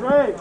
Great.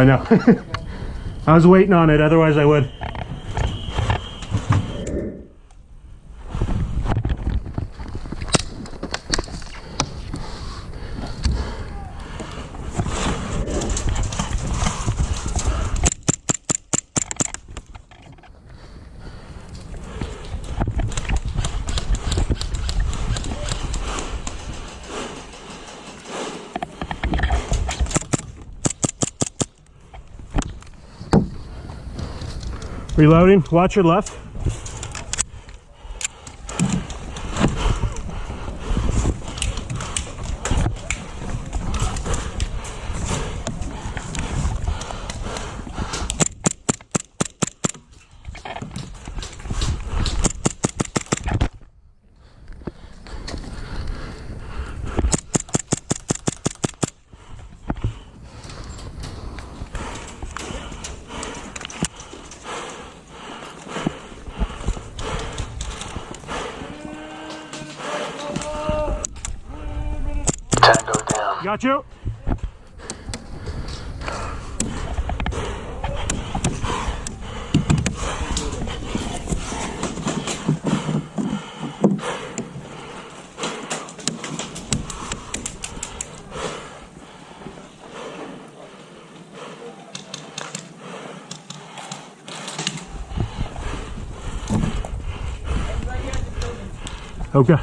No. I was waiting on it, otherwise I would. Reloading, watch your left. Got you. Okay.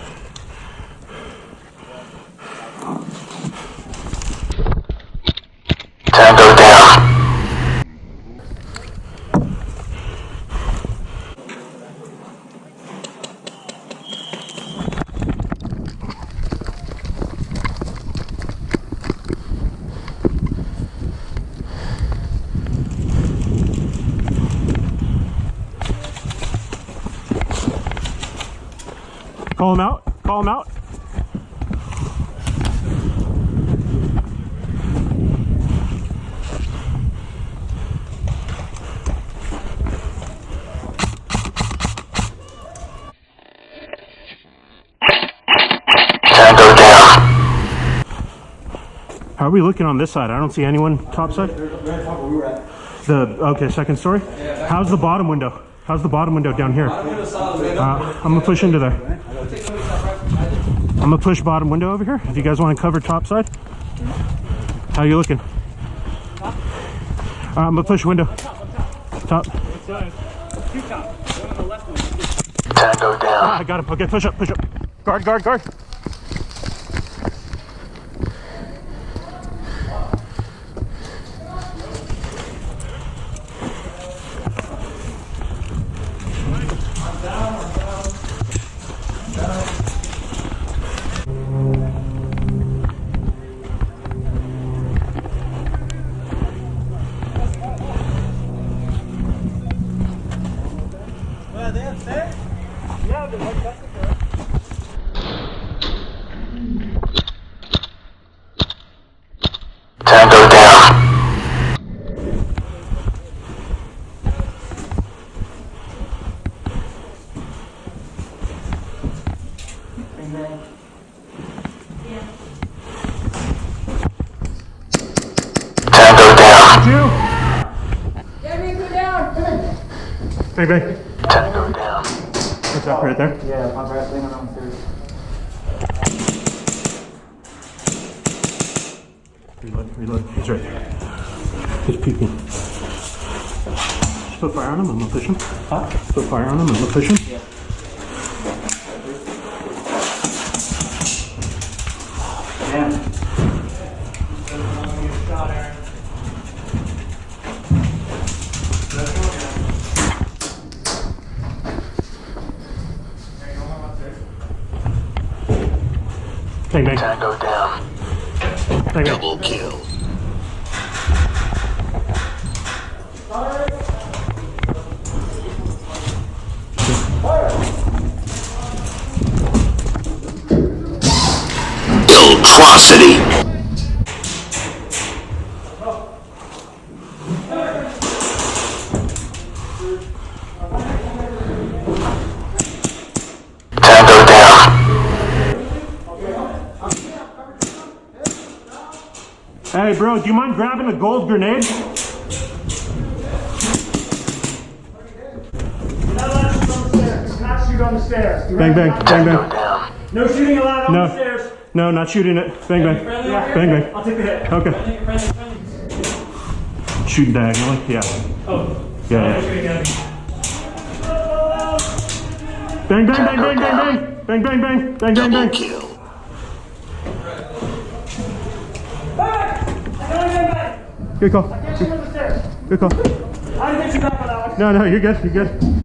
Tango down. Call him out. Call him out. Tango down. How are we looking on this side? I don't see anyone top side. They're on top where we were at. Okay, second story. Yeah, how's the bottom window? How's the bottom window down here? I'm gonna push into there. I'm gonna push bottom window over here. If you guys want to cover top side. How you looking? I'm gonna push window. Top. Tango down. I got him. Okay, push up, push up. Guard, guard, guard. Tango down. Tango down. Two. Get me down. Bang, bang. Tango down. What's up right there? Yeah, I'm right leaning on the stairs. Reload, reload. He's right there. He's peeking. Just put fire on him, I'm gonna push him. Huh? Put fire on him, I'm gonna push him. Yeah. Damn. Bang, bang. Tango down. Bang, bang. Double kill. Atrocity. Tango down. Hey, bro, do you mind grabbing a gold grenade? Not shoot on the stairs. Bang, bang, bang, Tango bang. down. No shooting allowed on No. the stairs. No, not shooting it. Bang, bang. Yeah. Bang, bang. I'll take the hit. Okay. Friendly. Shooting diagonally, yeah. Oh. Yeah, yeah. Shooting at me. Bang, bang, bang, bang, bang, bang. Bang, bang, bang. Bang, bang, Double bang. kill. Good call. Get you on the stairs. Good call. I didn't get you back on that one. No, no, you're good. You're good.